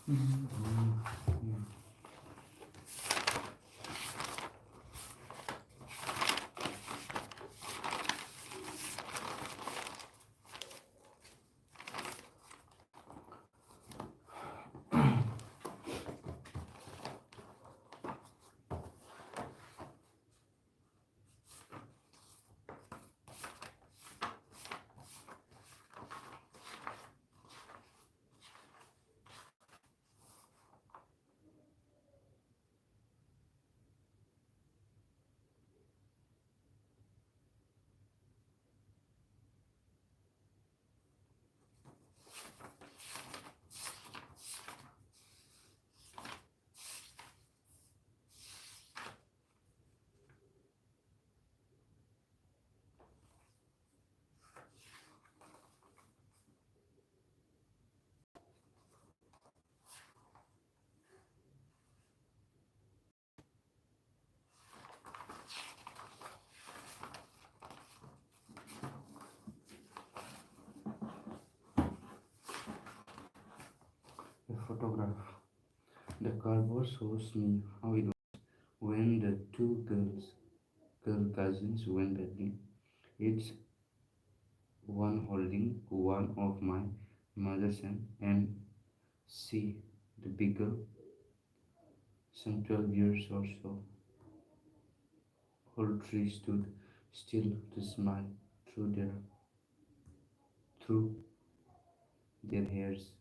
A photograph. The cardboard shows me how it was when the two girl cousins went bathing. It's one holding one of my mother's hand, and she, the bigger, some 12 years or so, old tree stood still to smile through their hairs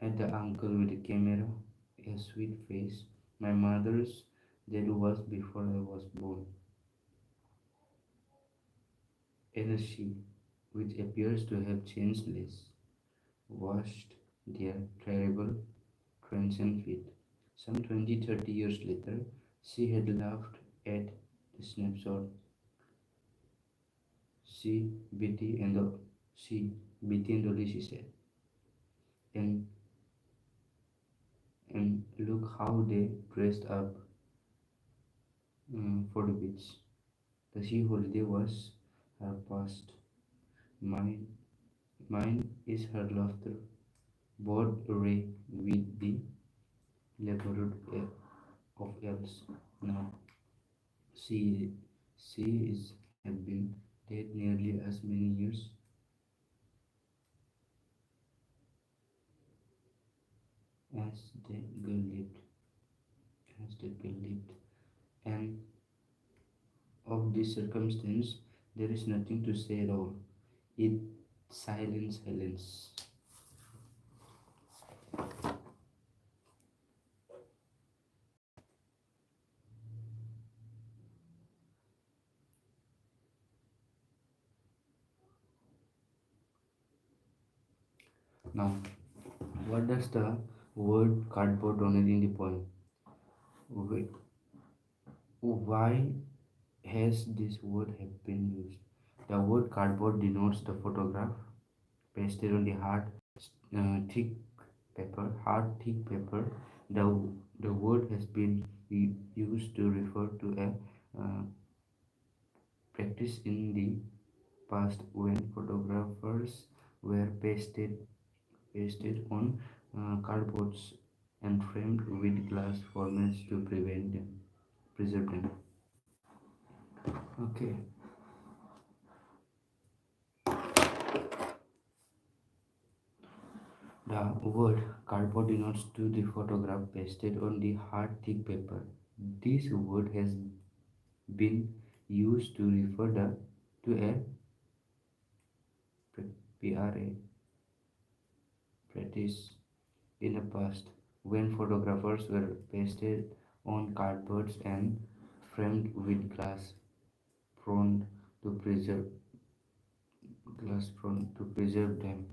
at the uncle with the camera, a sweet face. My mother's that was before I was born. Energy, which appears to have changed less, washed their terrible transient feet. Some 20-30 years later, she had laughed at the snapshot. She, Betty, and the she, Betty and Dolly, she said, and look how they dressed up for the beach. The sea holiday was her past. Mine, mine is her laughter, both array with the laboratory of elves. Now, she, she is have been dead nearly as many years as the girl lived, as the girl lived. And of this circumstance, there is nothing to say at all. It silence. Now, what does the word cardboard donate in the poem? Why has this word have been used? The word cardboard denotes the photograph pasted on the thick thick paper. The word has been used to refer to a practice in the past when photographers were pasted on cardboards and framed with glass formats to preserve them. Okay. The word cardboard denotes to the photograph pasted on the hard thick paper. This word has been used to refer to a PRA practice in the past when photographers were pasted on cardboards and framed with front to preserve glass front to preserve them.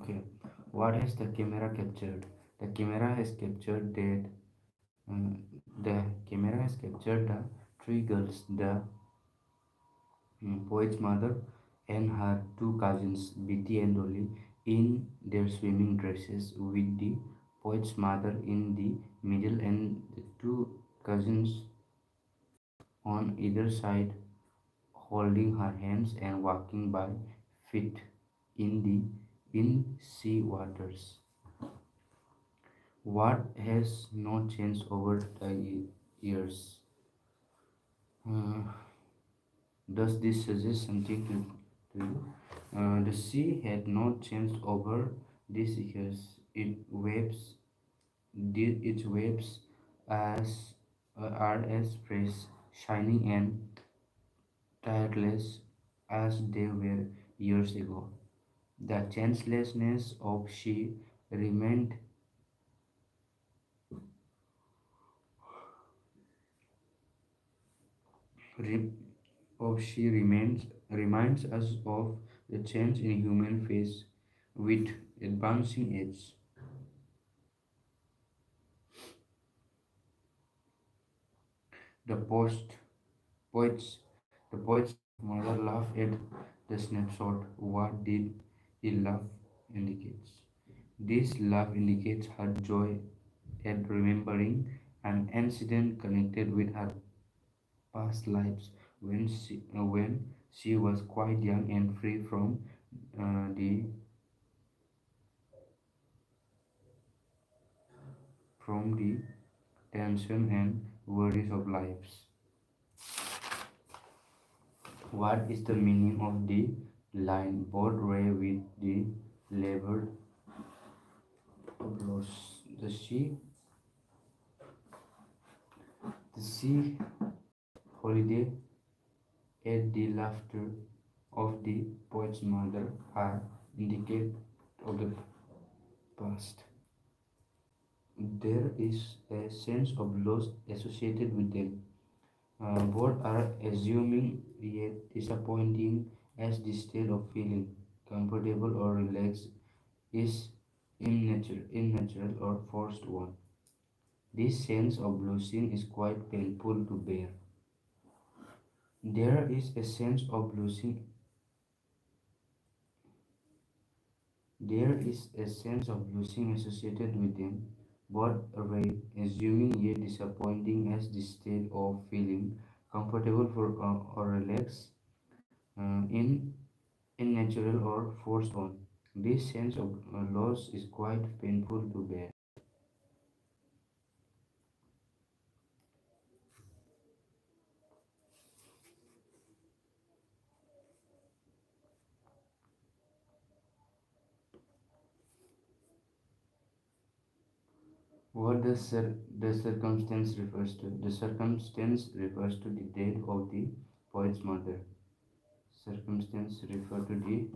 Okay, what has the camera captured? The camera has captured that uh, the camera has captured the three girls, the poet's mother and her two cousins, Betty and Dolly, in their swimming dresses, with the poet's mother in the middle and the two cousins on either side, holding her hands and walking by feet in the in sea waters. What has not changed over the years? Uh, does this suggest something to you? The sea had not changed over these years. Its waves as are as fresh, shining, and tireless as they were years ago. The changelessness of she remained re- of she remains reminds us of the change in human face with advancing age. The poets the poet's mother laughed at the snapshot. What did the laugh indicates? This laugh indicates her joy at remembering an incident connected with her past lives when she was quite young and free the from the tension and worries of lives. What is the meaning of the line both ray with the labor of loss? The sea holiday at the laughter of the poet's mother are indicate of the past. There is a sense of loss associated with them. Both are assuming yet disappointing as the state of feeling comfortable or relaxed is unnatural or forced one. This sense of losing is quite painful to bear. There is a sense of losing There is a sense of losing associated with them, both array, assuming yet disappointing as the state of feeling comfortable or relaxed, in natural or forced on. This sense of loss is quite painful to bear. What the circumstance refers to? The circumstance refers to the death of the poet's mother. Circumstance refer to the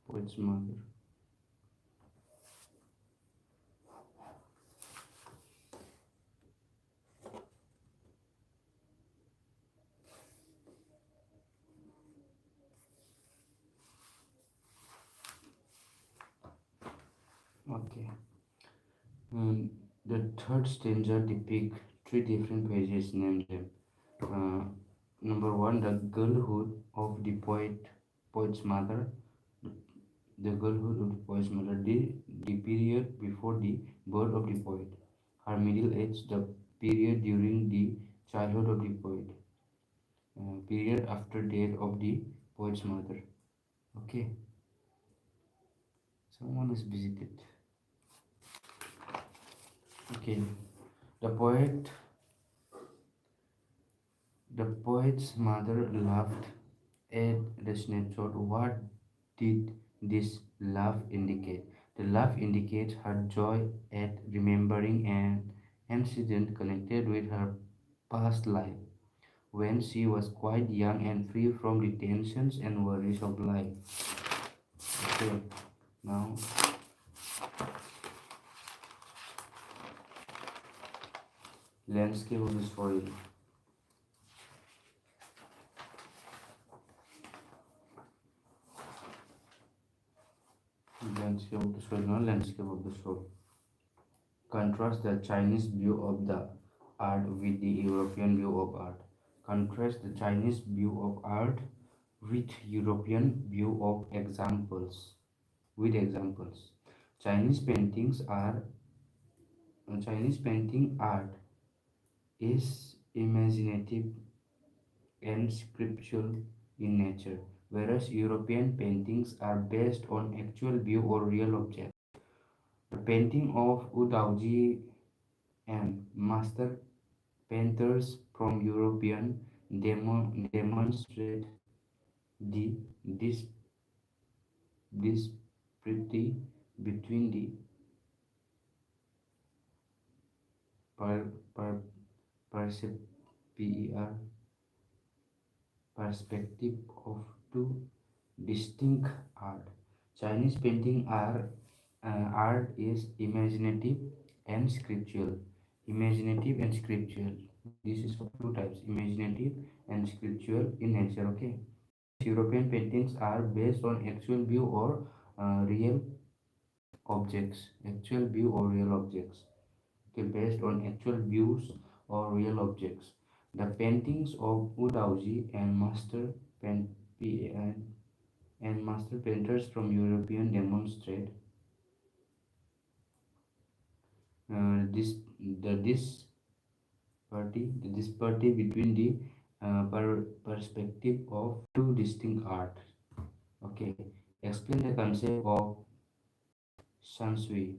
poet's mother. Okay. The third stanza depicts three different pages. Name them. Uh, Number one, the girlhood of the poet's mother. The girlhood of the poet's mother. The period before the birth of the poet. Her middle age, the period during the childhood of the poet. Period after death of the poet's mother. Okay, someone is visited. Okay, the poet's mother laughed at the snapshot. What did this laugh indicate? The laugh indicates her joy at remembering an incident connected with her past life when she was quite young and free from the tensions and worries of life. Okay, now landscape of the soil. Landscape of the soil, not landscape of the soul. Contrast the Chinese view of the art with the European view of art. contrast the Chinese view of art with European view of examples. With examples, Chinese paintings are Chinese painting art is imaginative and scriptural in nature, whereas European paintings are based on actual view or real object. The painting of Wu Daoji and master painters from European demonstrate the disparity between the per, per, percep- perspective of two distinct art. Chinese painting art is imaginative and scriptural. Imaginative and scriptural. This is of two types: imaginative and scriptural in nature. Okay. European paintings are based on actual view or real objects. Actual view or real objects. Okay, based on actual views or real objects. The paintings of Wu Daoji and and master painters from European demonstrate this the disparity between the perspective of two distinct art. Okay, explain the concept of sansui.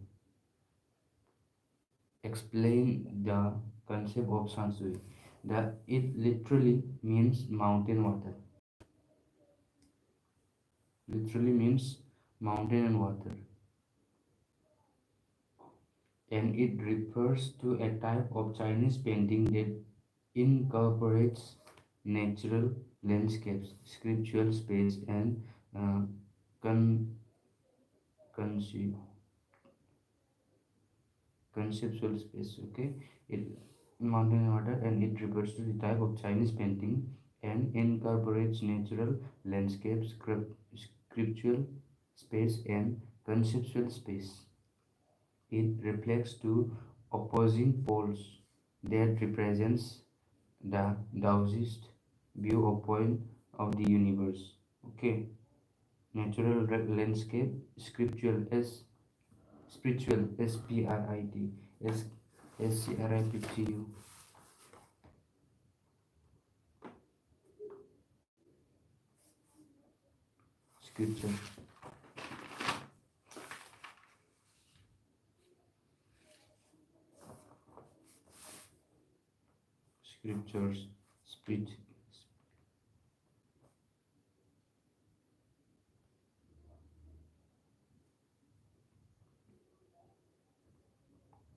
Explain the concept of sansui. That it literally means mountain water. Literally means mountain and water, and it refers to a type of Chinese painting that incorporates natural landscapes, scriptural space, and uh, con- conce- conceptual space. Okay, it mountain and water, and it refers to the type of Chinese painting and incorporates natural landscapes, scriptural space, and conceptual space. It reflects two opposing poles that represents the Taoist viewpoint of the universe. Okay, natural landscape, spiritual SCRIPTU, scripture, scriptures, spirit,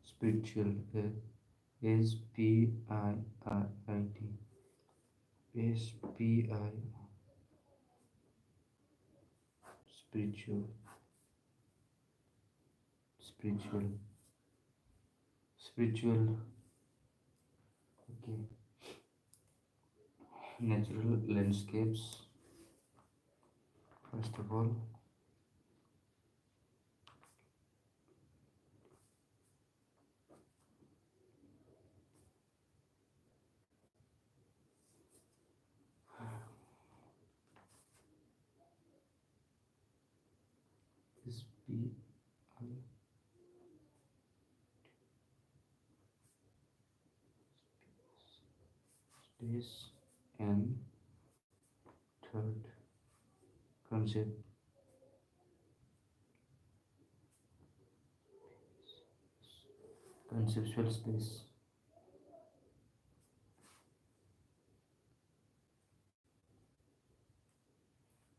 spiritual, SPIRIT, spiritual, spiritual, spiritual. Okay, natural landscapes. First of all, SPI space, and third concept, conceptual space.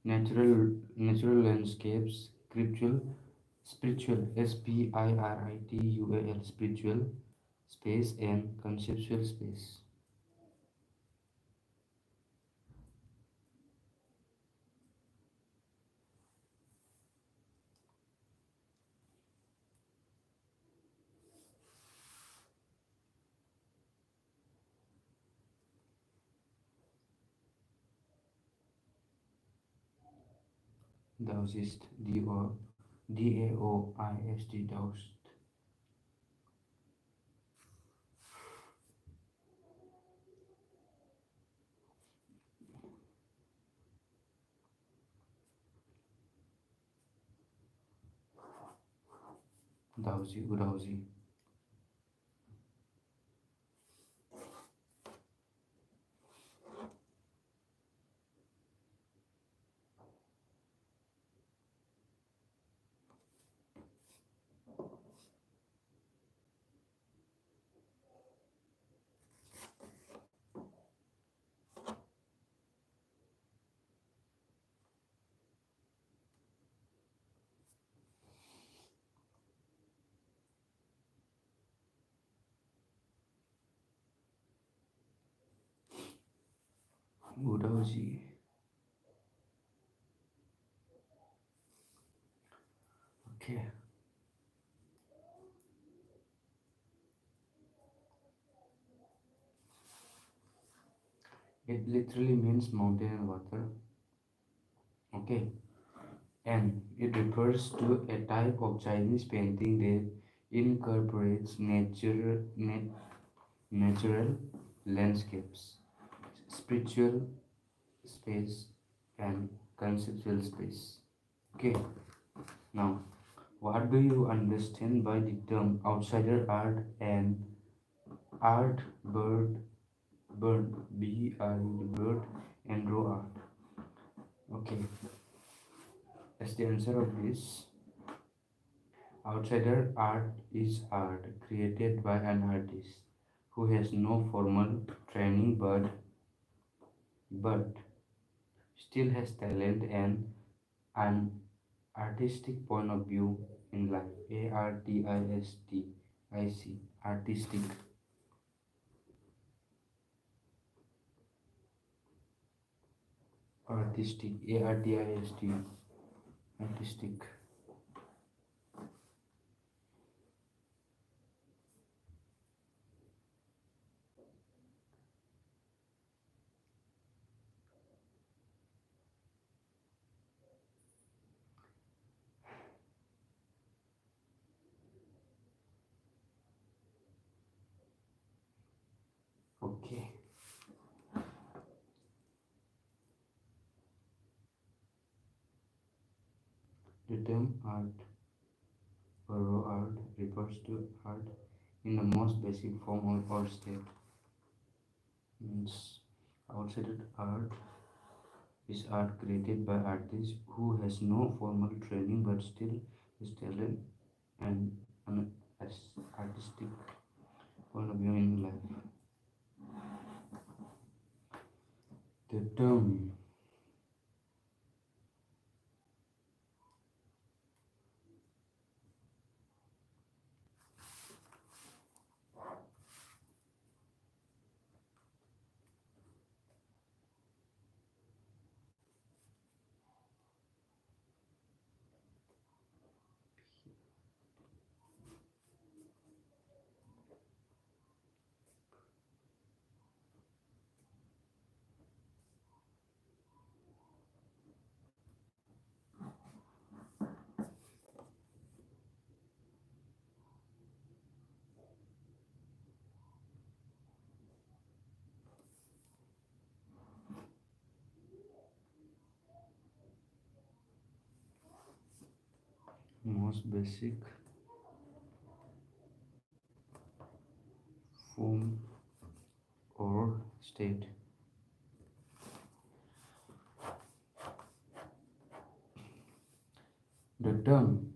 Natural landscapes, spiritual SPIRITUAL, spiritual space, and conceptual space. Daoist, DAOIST, Daoist. Udausi. Udausi. Okay. It literally means mountain and water. Okay. And it refers to a type of Chinese painting that incorporates natural landscapes, spiritual space, and conceptual space. Okay, now what do you understand by the term outsider art and art bird and raw art? Okay, that's the answer of this. Outsider art is art created by an artist who has no formal training but still has talent and an artistic point of view in life. Artistic. Artistic. Artistic. Artist. Artistic. Okay. The term art or raw art refers to art in the most basic form or state. Means outside art is art created by artists who has no formal training but still is talent and an artistic point of view in life. The term most basic form or state. The term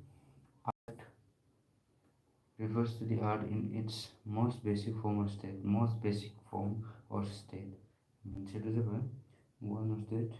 refers to the art in its most basic form or state. Most basic form or state. সেটা যাবে one state.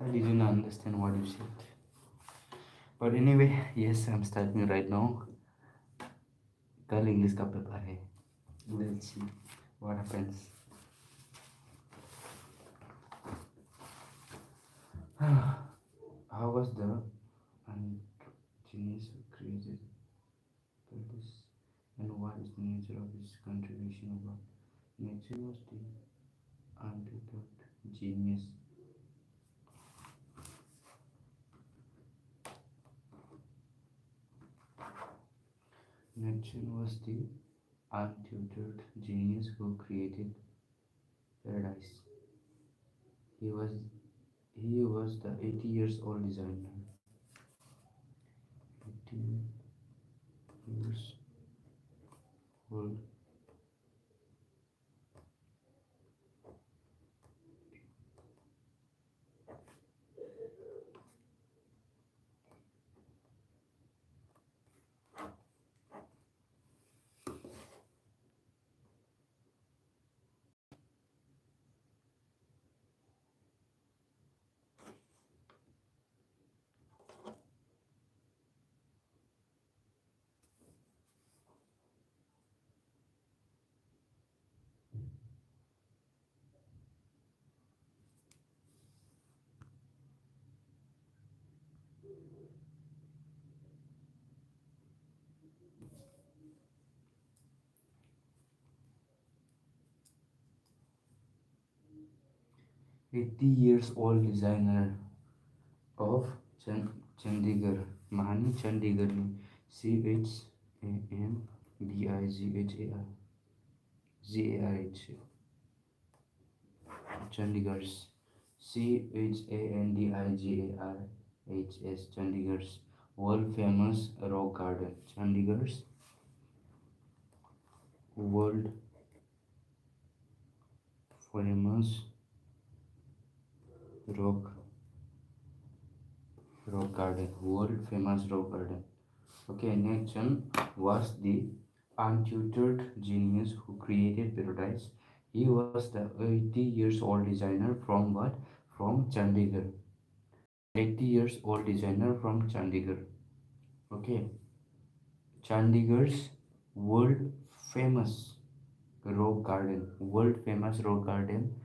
I didn't understand what you said. But anyway, yes, I'm starting right now. कल English का paper है. We'll see what happens. How was the genius who created this, and what is the nature of his contribution? About nature was the undeveloped genius. Nature was the untutored genius who created paradise. He was he was the 80 years old designer. 80 years old. 80 years old designer of Chandigarh, Mahani Chandigarh में CHANDIGHAR Chandigarh CHANDIGARHS Chandigarh's world famous rock garden. Chandigarh's world famous rock garden. World famous rock garden. Okay, next one was the untutored genius who created paradise. He was the 80 years old designer from what? From Chandigarh. 80 years old designer from Chandigarh. Okay, Chandigarh's world famous rock garden. World famous rock garden.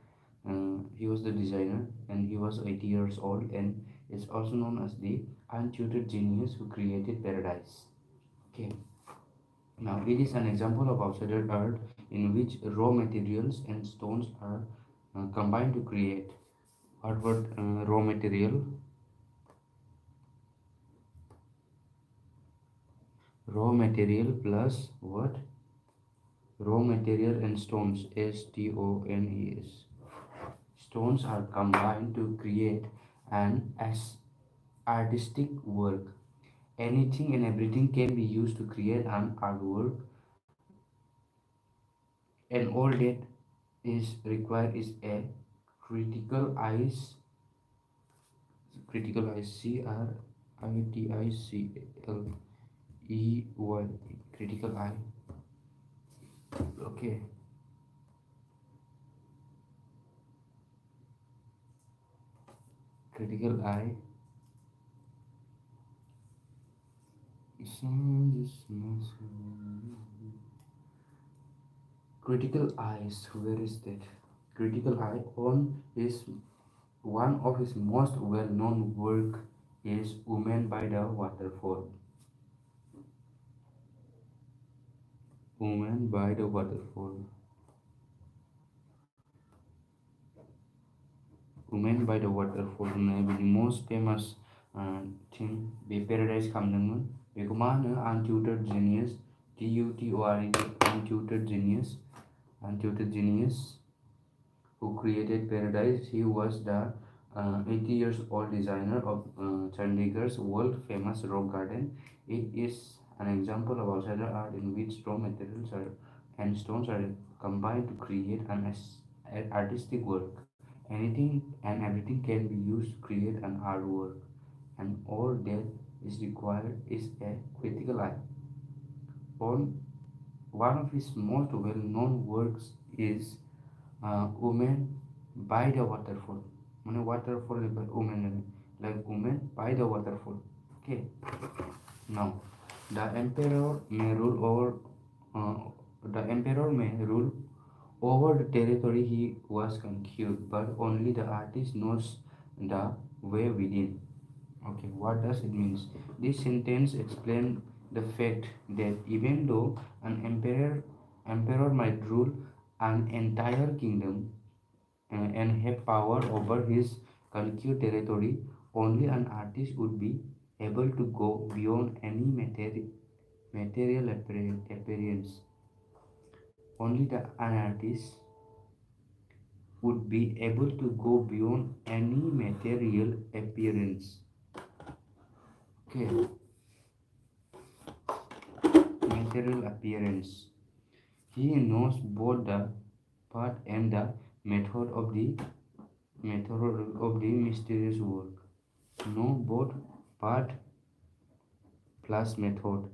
He was the designer and he was 80 years old and is also known as the untutored genius who created paradise. Okay. Now, it is an example of outsider art in which raw materials and stones are combined to create what word raw material? Raw material plus what? Raw material and stones. STONES. Stones are combined to create an artistic work. Anything and everything can be used to create an artwork, and all that is required is a critical eyes CRITICLEY critical eye. Okay, critical eye. Critical eyes, where is that? Critical eye on his one of his most well-known work is Woman by the Waterfall. Woman by the Waterfall. Woman by the Waterfall the most famous thing बे paradise खालामदोंमोन बेखौ मा होनो untutored genius TUTORED untutored genius who created paradise. He was the 80 years old designer of Chandigarh's world famous rock garden. It is an example of outsider art in which raw materials and stones are combined to create an artistic work. Anything and everything can be used to create an artwork, and all that is required is a critical eye. One of his most well known works is Woman by the Waterfall. waterfall like women, like women by the waterfall. Okay. Now, the emperor may rule over uh, the emperor may rule over the territory he was conquered, but only the artist knows the way within. Okay, what does it mean? This sentence explains the fact that even though an emperor might rule an entire kingdom and have power over his conquered territory, only an artist would be able to go beyond any material appearance. Only an artist would be able to go beyond any material appearance. Okay, material appearance. He knows both the path and the method of the mysterious work. Know both path plus method.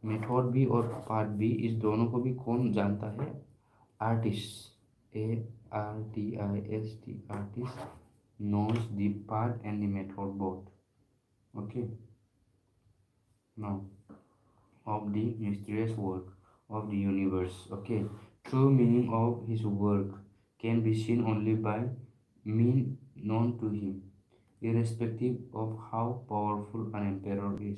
Method भी और part भी, इस दोनों को भी कौन जानता है? Artist, ARTIST, artist knows the part and the method both. Okay. Now, of the mysterious work of the universe. Okay. True meaning of his work can be seen only by mean known to him, irrespective of how powerful an emperor is.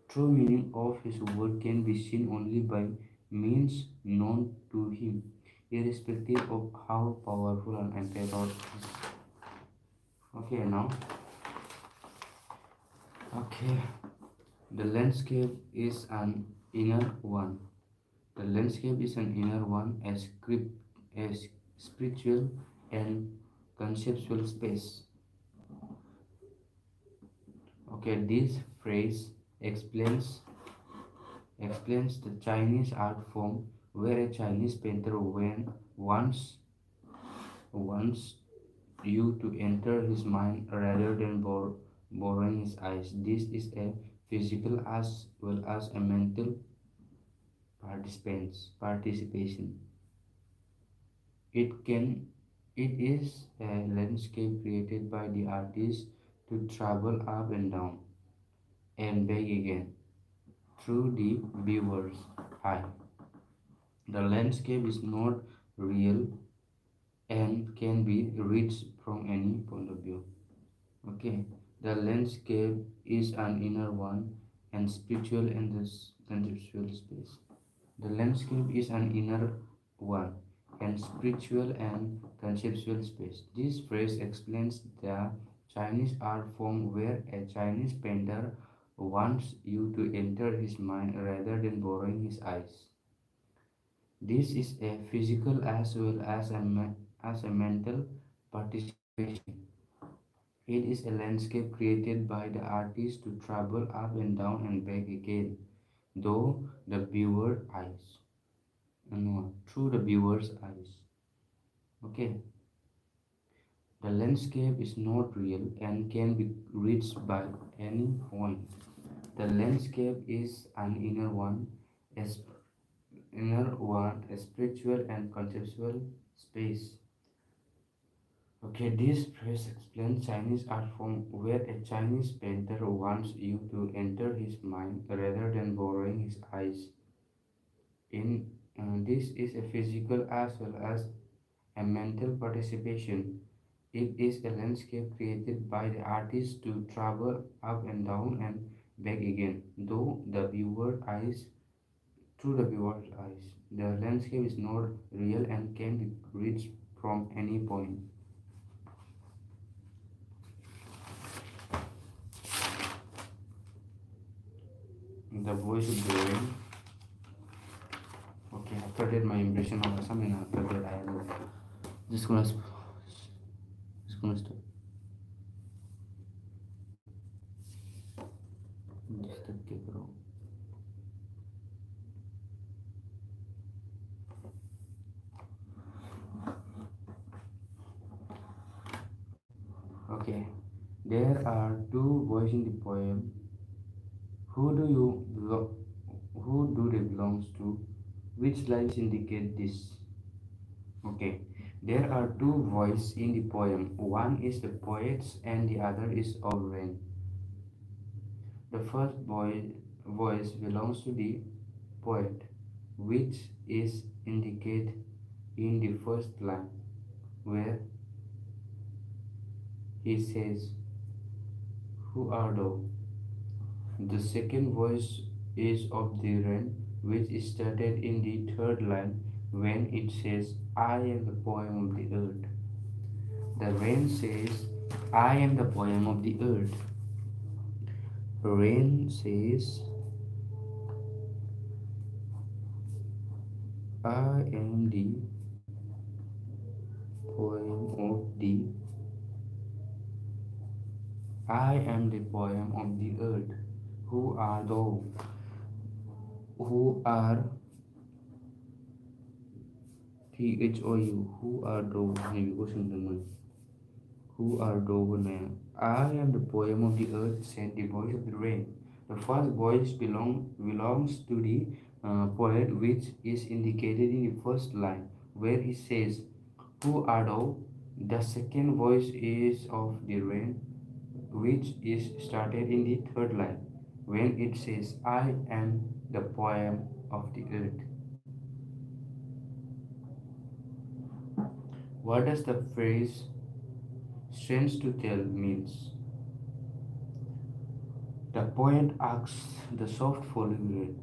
True meaning of his work can be seen only by means known to him, irrespective of how powerful an emperor is. Okay, now, okay, the landscape is an inner one. The landscape is an inner one, as spiritual and conceptual space. Okay, this phrase explains the Chinese art form where a Chinese painter wants you to enter his mind rather than borrowing his eyes. This is a physical as well as a mental participation. It can it is a landscape created by the artist to travel up and down and back again through the viewer's eye. The landscape is not real and can be reached from any point of view. Okay, the landscape is an inner one and spiritual and this conceptual space. The landscape is an inner one and spiritual and conceptual space. This phrase explains the Chinese art form where a Chinese painter wants you to enter his mind rather than borrowing his eyes. This is a physical as well as a mental participation. It is a landscape created by the artist to travel up and down and back again, though the viewer eyes. No, through the viewer's eyes. Okay, the landscape is not real and can be reached by any point. The landscape is an inner one, a spiritual and conceptual space. Okay, this phrase explains Chinese art form where a Chinese painter wants you to enter his mind rather than borrowing his eyes. In this is a physical as well as a mental participation. It is a landscape created by the artist to travel up and down and back again, though the viewer eyes through the viewer's eyes. The landscape is not real and can be reached from any point. The voice of the rain. Okay, after that my impression of Assam, and after that I am just gonna stop. Disturb के करो. Okay, there are two voices in the poem. Who do you belo- who do they belongs to? Which lines indicate this? Okay, There are two voices in the poem. One is the poet's and the other is of rain. The voice belongs to the poet, which is indicated in the first line, where he says, "Who art thou?" The second voice is of the rain, which is started in the third line when it says, "I am the poem of the earth." The rain says, "I am the poem of the earth." Rain says, "I am the poem of the I am the poem of the earth. Who are thou? Who are thou? Who are thou? Maybe question number. Who are thou? I am the poem of the earth, said the voice of the rain. The first voice belongs to the poet, which is indicated in the first line, where he says, "Who art thou?" The second voice is of the rain, which is started in the third line, when it says, "I am the poem of the earth." What does the phrase "strange to tell" means? The poet asks the soft falling rain.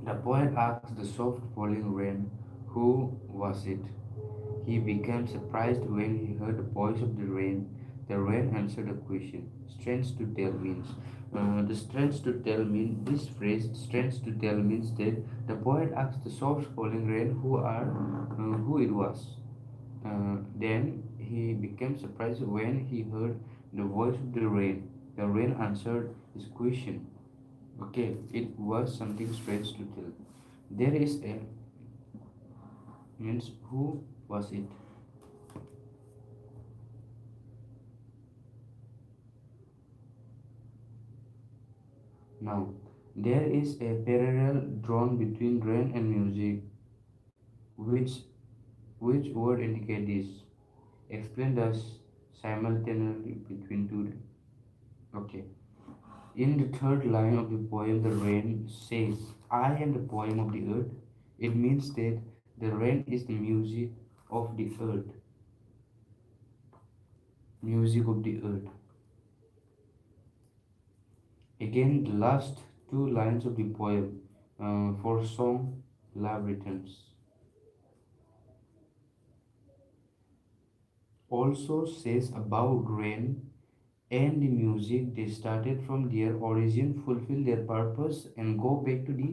The poet asks the soft falling rain, who was it? He became surprised when he heard the voice of the rain. The rain answered the question. Strange to tell means. The strange to tell means this phrase. Strange to tell means that the poet asked the soft falling rain who it was. Then he became surprised when he heard the voice of the rain. The rain answered his question. Okay, it was something strange to tell. There is a means who was it? Now, there is a parallel drawn between rain and music. Which which word indicate this? Explain thus simultaneously between two. Okay. In the third line of the poem, the rain says, "I am the poem of the earth." It means that the rain is the music of the earth. Music of the earth. Again, the last two lines of the poem, "For song, love returns," also says about rain and the music. They started from their origin, fulfill their purpose, and go back to the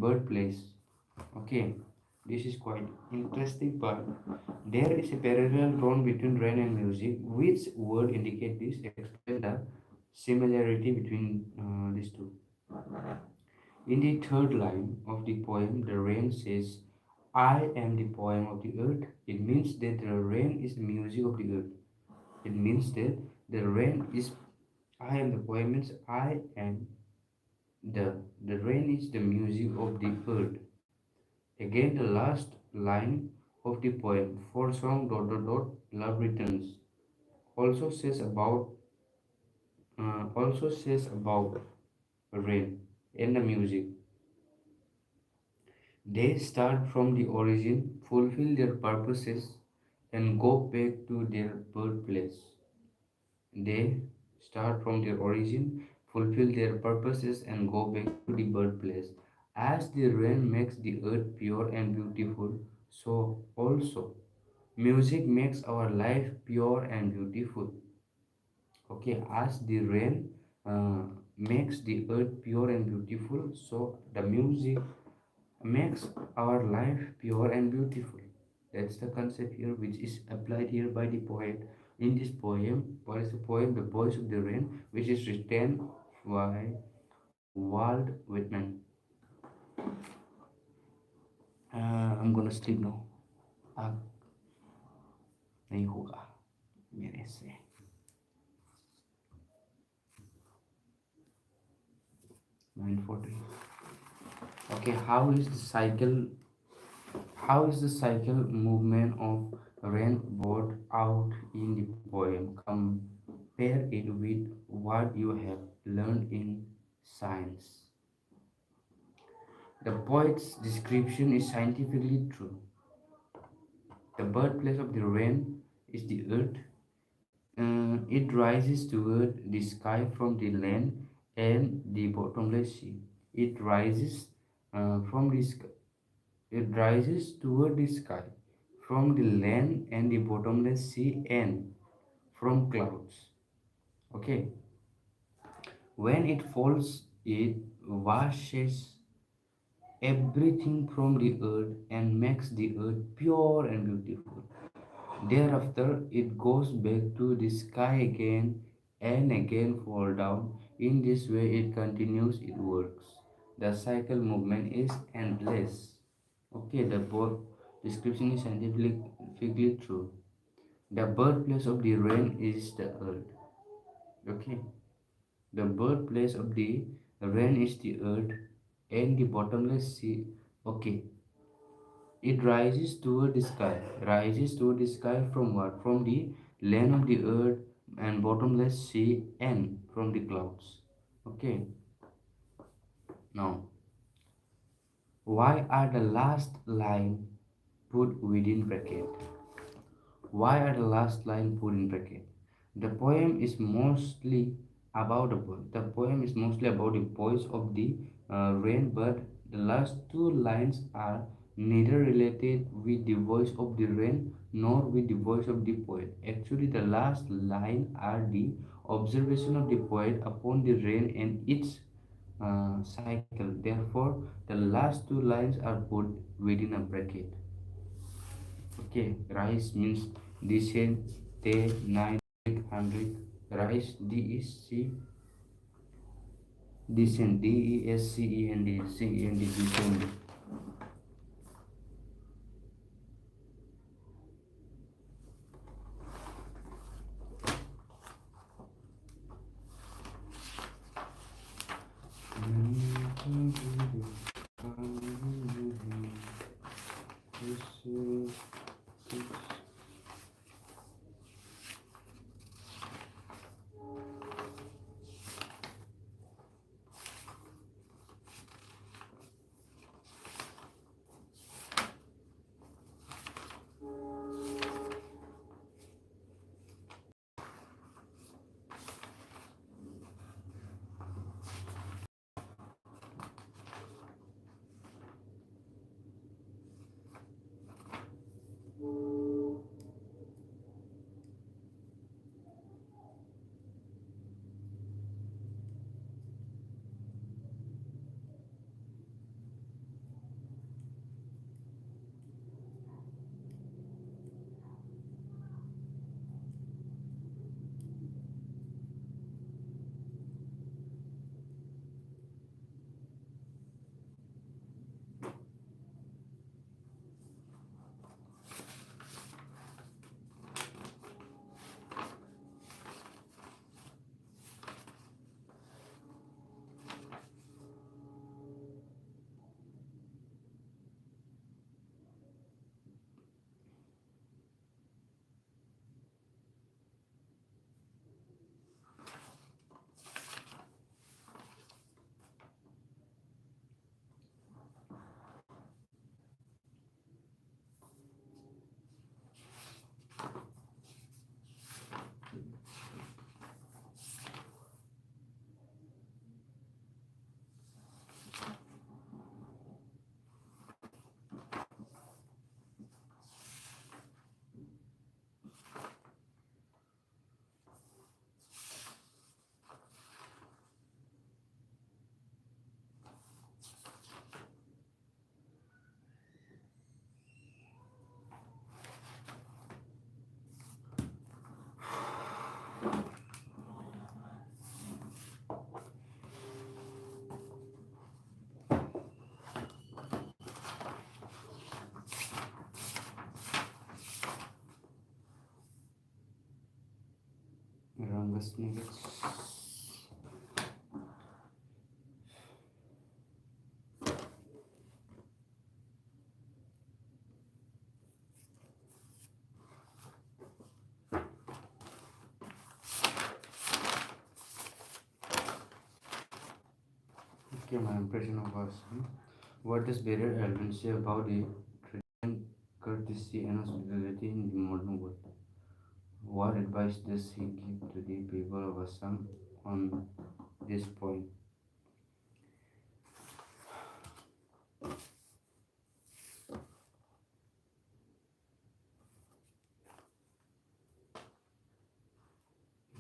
birthplace. Okay, this is quite interesting part. There is a parallel drawn between rain and music. Which word indicate this? Explain the similarity between these two. In the third line of the poem, the rain says, "I am the poem of the earth." It means that the rain is the music of the earth. It means that the rain is I am the poem means I am the rain is the music of the earth. Again, the last line of the poem, "For song love returns," also says about rain and the music. They start from the origin, fulfill their purposes, and go back to their birthplace. They start from their origin, fulfill their purposes, and go back to the birthplace. As the rain makes the earth pure and beautiful, so also music makes our life pure and beautiful. Okay, as the rain makes the earth pure and beautiful, so the music makes our life pure and beautiful. That's the concept here, which is applied here by the poet in this poem. What is the poem? The Voice of the Rain, which is written by Walt Whitman. I'm gonna sleep now. अब नहीं होगा मेरे से 9:40. Okay, how is the cycle movement of rain brought out in the poem? Compare it with what you have learned in science. The poet's description is scientifically true. The birthplace of the rain is the earth. It rises toward the sky from the land and the bottomless sea. It rises from the sky. It rises toward the sky from the land and the bottomless sea and from clouds. Okay, when it falls, it washes everything from the earth and makes the earth pure and beautiful. Thereafter, it goes back to the sky again and again fall down. In this way, it continues, it works. The cycle movement is endless. Okay, the book description is scientifically true. The birthplace of the rain is the earth. Okay, the birthplace of the rain is the earth and the bottomless sea. Okay, it rises toward the sky. Rises toward the sky from what? From the land of the earth and bottomless sea and from the clouds. Okay. Now, why are the last line put within bracket? Why are the last line put in bracket? The poem is mostly about the poem is mostly about the voice of the rain, but the last two lines are neither related with the voice of the rain nor with the voice of the poet. Actually, the last line are the observation of the poet upon the rain and its cycle. Therefore, the last two lines are put within a bracket. Okay, rise means descent, day, night, 100. Rise, D-E-C, descent, D-E-S-C-E-N-D, C-E-N-D, descent. Rangas Nuggets. Okay, my impression of us. What does Barrier Alvin say about the treatment, courtesy, and hospitality in the modern world? What advice does he give to the people of Assam on this point?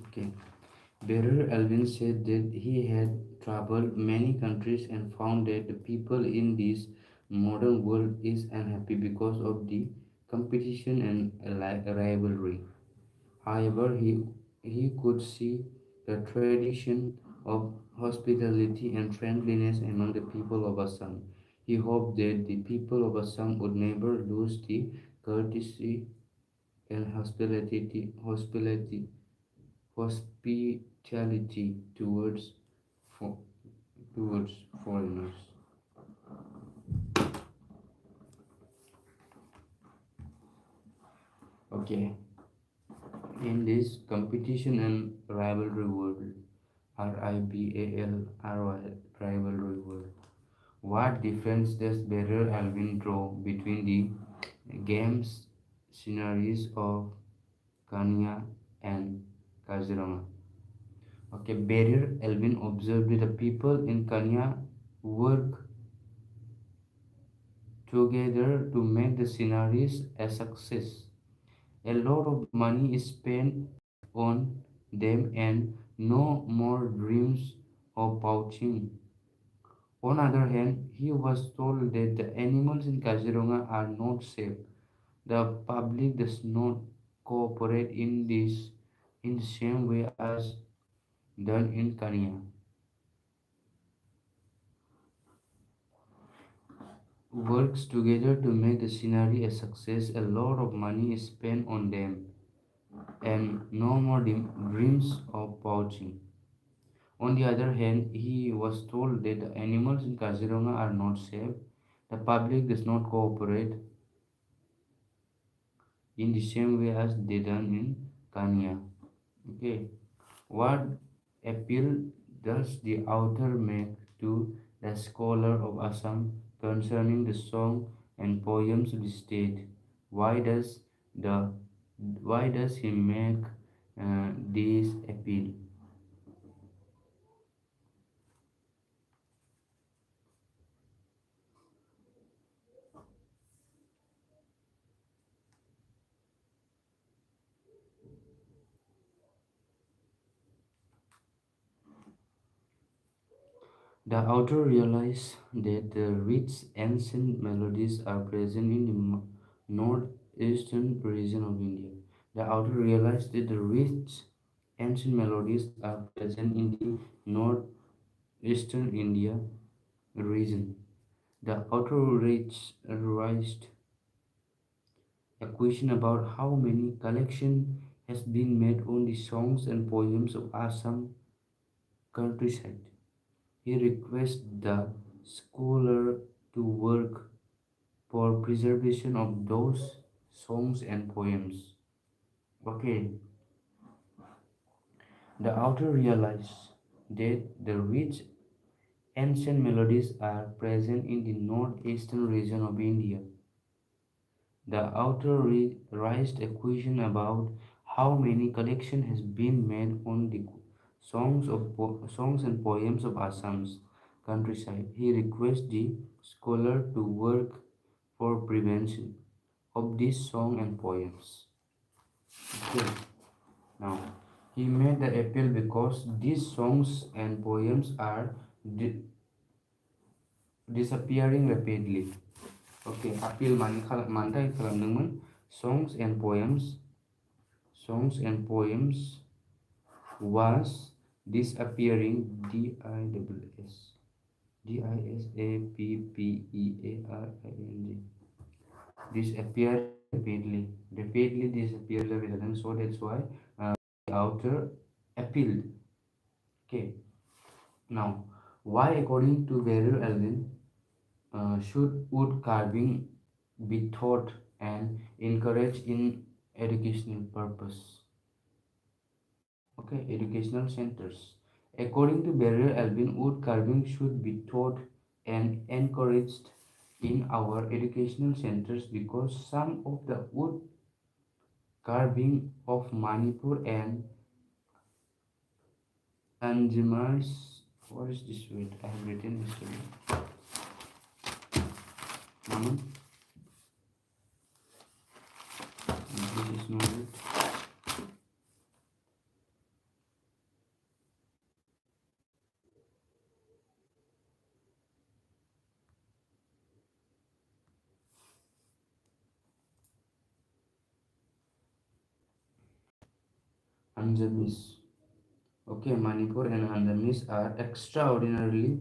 Okay. Barrier Alvin said that he had traveled many countries and found that the people in this modern world is unhappy because of the competition and rivalry. However, he could see the tradition of hospitality and friendliness among the people of Assam. He hoped that the people of Assam would never lose the courtesy and hospitality fo- towards foreigners. Okay, in this competition and rivalry world, RIBALRY rivalry world, what difference does Barrier Alvin draw between the games scenarios of Kanya and Kaziranga? Okay, Barrier Alvin observed that the people in Kanya work together to make the scenarios a success. A lot of money is spent on them and no more dreams of poaching. On the other hand, he was told that the animals in Kaziranga are not safe. The public does not cooperate in the same way as done in Kenya. Works together to make the scenery a success. A lot of money is spent on them and no more dreams of poaching. On the other hand, he was told that the animals in Kaziranga are not safe. The public does not cooperate in the same way as they done in Kenya. Okay, what appeal does the author make to the scholar of Assam concerning the song and poems of the state? Why does the why does he make this appeal? The author realized that the rich ancient melodies are present in the northeastern region of India. The author realized that the rich ancient melodies are present in the northeastern India region. The author raised a question about how many collection has been made on the songs and poems of Assam countryside. He requests the scholar to work for preservation of those songs and poems. Okay, the author realized that the rich ancient melodies are present in the northeastern region of India. The author raised a question about how many collection has been made on the songs and poems of Assam's countryside. He requests the scholar to work for prevention of these songs and poems. Okay. Now, he made the appeal because these songs and poems are disappearing rapidly. Okay, appeal mantai खालामदोंमोन songs and poems was disappearing disappearing disappearing rapidly disappearing, so that's why the author appealed. Okay, now why according to Beryl Alvin should wood carving be taught and encouraged in educational purpose? Okay, educational centers. According to Barrier Alvin, wood carving should be taught and encouraged in our educational centers because some of the wood carving of Manipur and Anjimas. What is this word? I have written this word. Mama, this is not it. Anjamis. Okay, Manipur and Anjamis are extraordinarily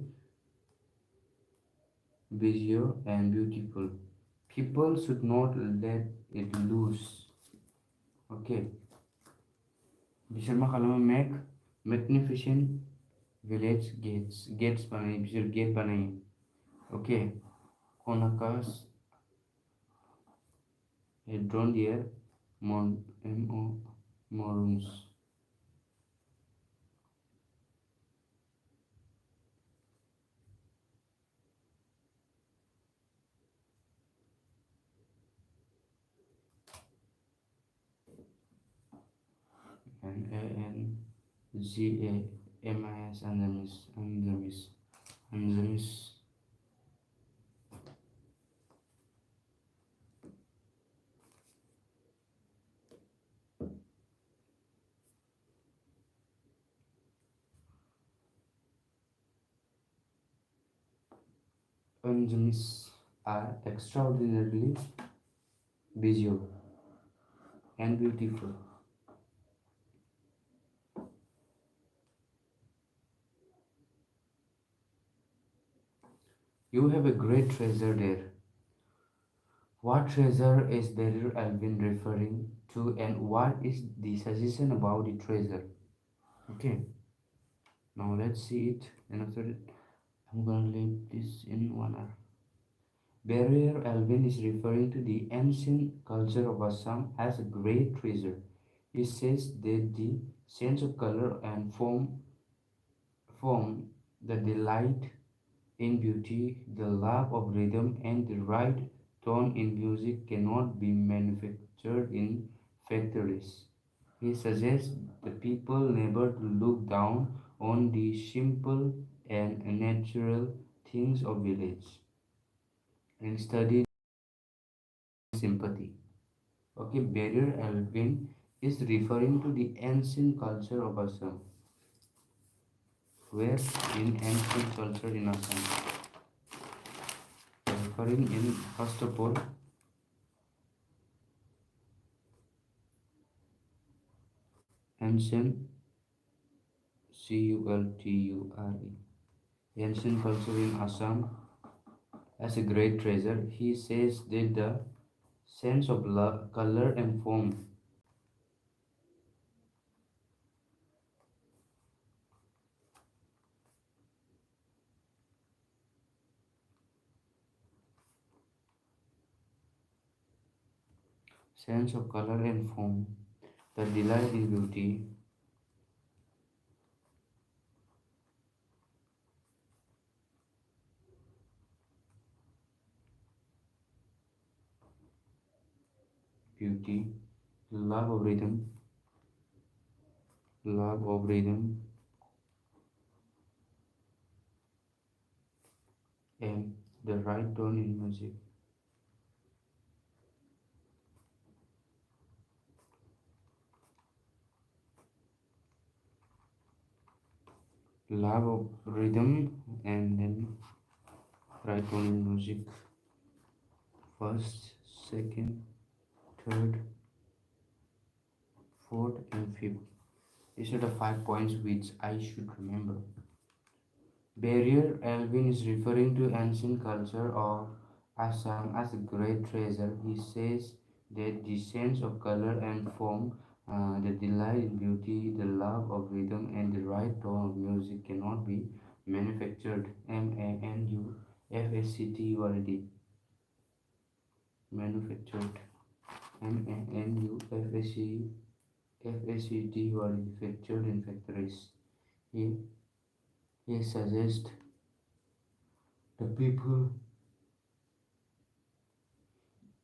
visual and beautiful. People should not let it loose. Okay. बिसोर मा खालामो make magnificent village gates बानायो बिसोर gate बानायो okay Konakas had drawn their morons and Anzamis Anzamis Anzamis are extraordinarily visual and beautiful. You have a great treasure there. What treasure is Barrier Alvin referring to, and what is the suggestion about the treasure? Okay, now let's see it. And after it, I'm gonna leave this in 1 hour. Barrier Alvin is referring to the ancient culture of Assam as a great treasure. He says that the sense of color and form, the delight in beauty, the love of rhythm, and the right tone in music cannot be manufactured in factories. He suggests the people never to look down on the simple and natural things of village and study sympathy. Okay, Barrier Alvin is referring to the ancient culture of Assam. Where in ancient culture in Assam? Referring in first of all ancient culture. Ancient culture in Assam as a great treasure. He says that the sense of love, color and form, sense of color and form, the delight in beauty, love of rhythm, and the right tone in music. Love of rhythm and then right tone in music. First, second, third, fourth, and fifth. These are the 5 points which I should remember. Barrier Alvin is referring to ancient culture of Assam as a great treasure. He says that the sense of color and form, the delight in beauty, the love of rhythm, and the right tone of music cannot be manufactured. Manufactured. Manufactured. Manufactured in factories. Yeah. He suggests the people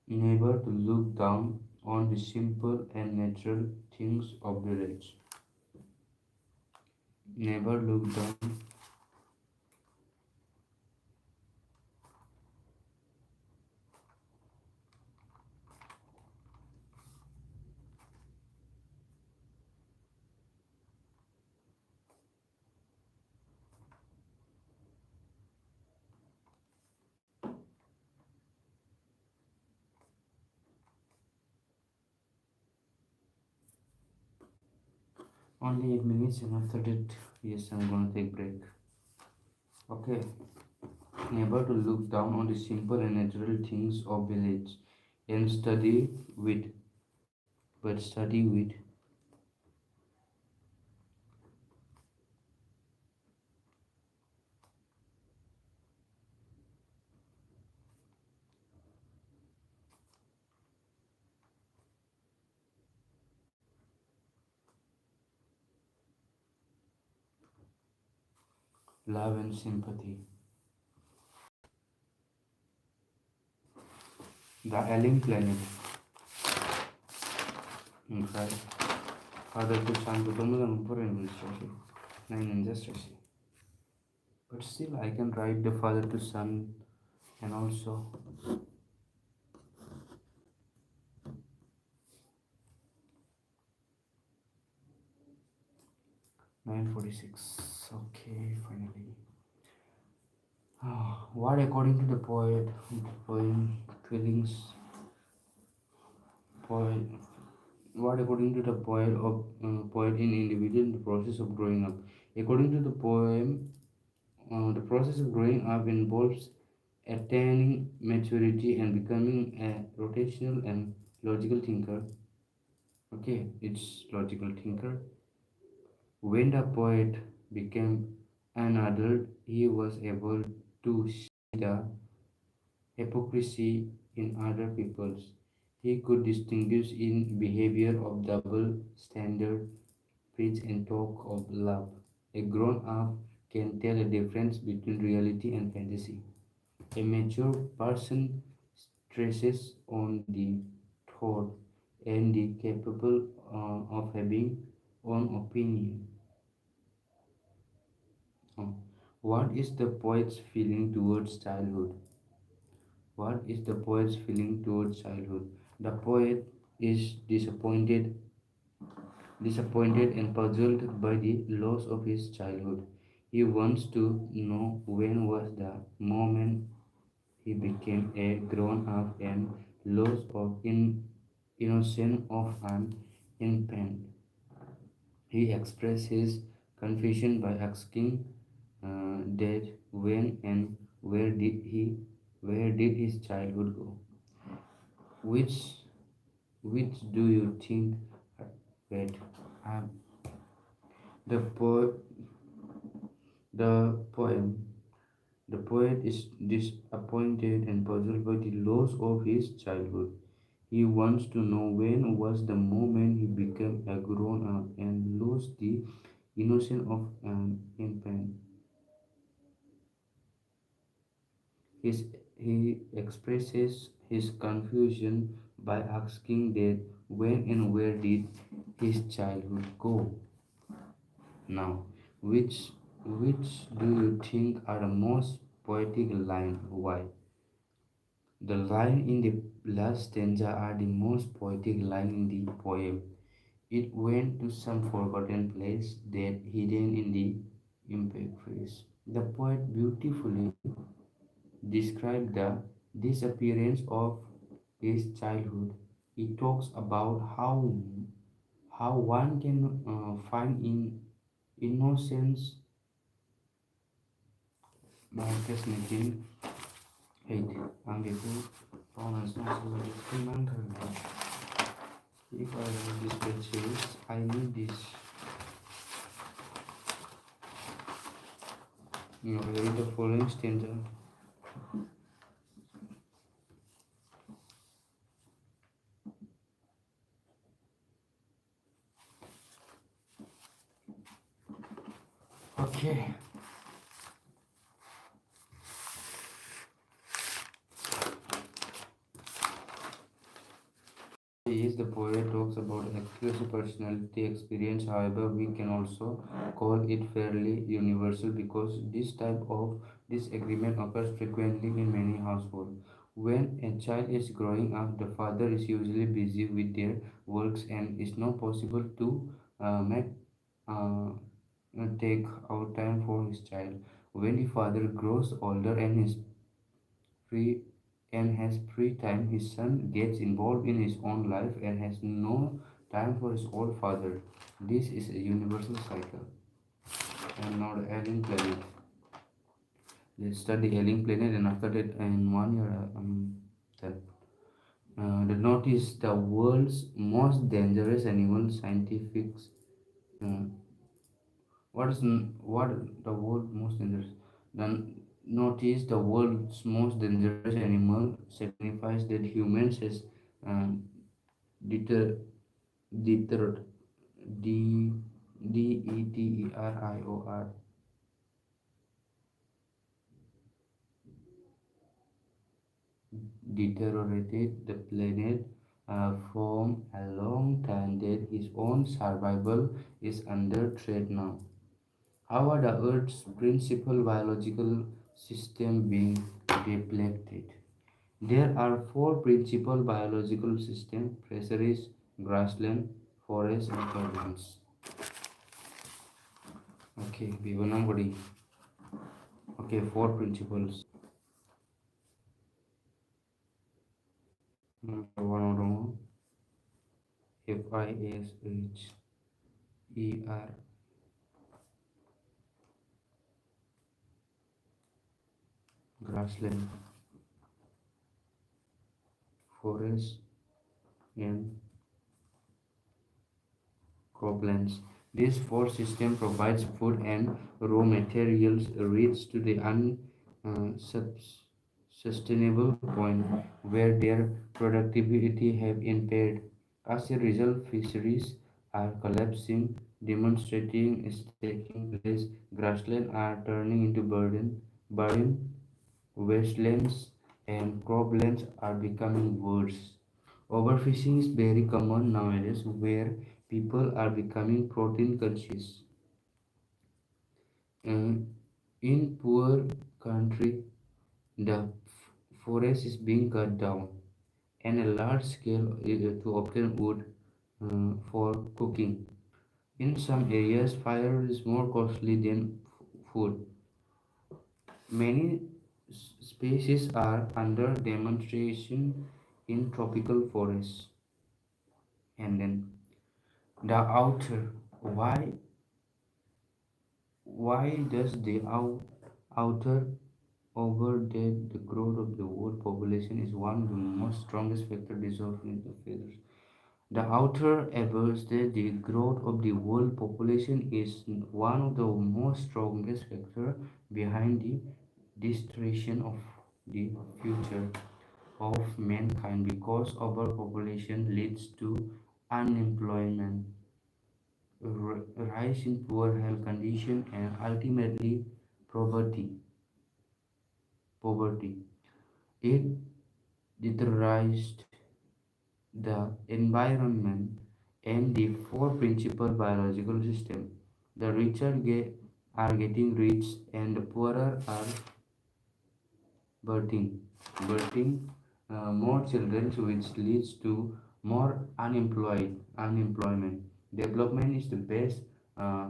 never to look down on the simple and natural things of village. Never look down. Only 8 minutes, and after that, yes, I'm gonna take break. Okay. Never to look down on the simple and natural things of village, and study with, but study with. Love and sympathy. The alien planet. Okay. Father to son ketemu dengan foreign illustration. Nine illustration. But still, I can write the father to son, and also 9:46. Okay, finally. What according to the poet, poem, feelings, poet, what according to the poet in individual the process of growing up. According to the poem, the process of growing up involves attaining maturity and becoming a rotational and logical thinker. Okay, it's logical thinker. When the poet became an adult, he was able to see the hypocrisy in other peoples. He could distinguish in behavior of double standard, preach and talk of love. A grown up can tell a difference between reality and fantasy. A mature person stresses on the thought and the capable of having own opinion. Uh, what is the poet's feeling towards childhood? What is the poet's feeling towards childhood? The poet is disappointed and puzzled by the loss of his childhood. He wants to know when was the moment he became a grown up and loss of innocence of an infant. He expressed his confusion by asking that when and where did his childhood go? Which which do you think? Wait, um, the the poem. The poet is disappointed and puzzled by the loss of his childhood. He wants to know when was the moment he became a grown up and lost the innocence of an infant. He expresses his confusion by asking that when and where did his childhood go? Now, which do you think are the most poetic line? Why? The line in the last stanza are the most poetic line in the poem. It went to some forgotten place that hidden in the impact phrase. The poet beautifully described the disappearance of his childhood. He talks about how one can find in innocence by just making hate. And itu pronouncement sebagai kemangkan. If I write this pictures, I need this. Read the following stanza. Okay. Is the poet talks about exclusive personality experience. However, we can also call it fairly universal because this type of disagreement occurs frequently in many households. When a child is growing up, the father is usually busy with their works and it's not possible to make uh, take out time for his child. When the father grows older and is free and has free time, his son gets involved in his own life and has no time for his old father. This is a universal cycle. And now the alien planet. Let's study alien planet, and after that, in 1 year, then the notice the world's most dangerous animal. Scientific. Uh, what the world's most dangerous? Then notice the world's most dangerous animal signifies that humans has uh, deter deterred d deterior deteriorated the planet from a long time that his own survival is under threat now. How are the Earth's principal biological system being depleted? There are four principal biological systems: fisheries, grassland, forests, and carbons. Okay, Vivanambadi. Okay, four principles. One more. FISHER, grassland, forest, and croplands. This four system provides food and raw materials reach to the unsustainable point where their productivity have impaired. As a result, fisheries are collapsing, demonstrating is taking place. Grasslands are turning into barren wastelands, and croplands are becoming worse. Overfishing is very common nowadays where people are becoming protein conscious. Uh, in poor country, the forest is being cut down and a large scale to obtain wood for cooking. In some areas, fire is more costly than food. Many species are under demonstration in tropical forests. And then the outer. Why does the outer overdead the growth of the world population is one of the most strongest factors deserving the feathers. The outer average that the growth of the world population is one of the most strongest factor behind the destruction of the future of mankind because overpopulation leads to unemployment, rise in poor health condition, and ultimately poverty. Poverty. It deteriorates the environment and the four principal biological systems. The richer are getting rich and the poorer are birthing, birthing more children, which leads to more unemployment. Development is the best uh,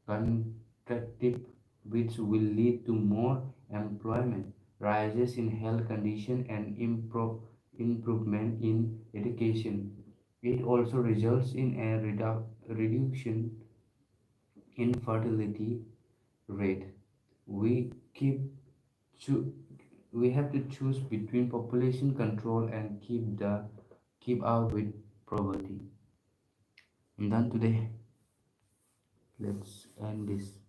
contractive, which will lead to more employment, rises in health condition, and improvement in education. It also results in a reduction in fertility rate. We keep cho- we have to choose between population control and keep out with poverty. And then today, let's end this.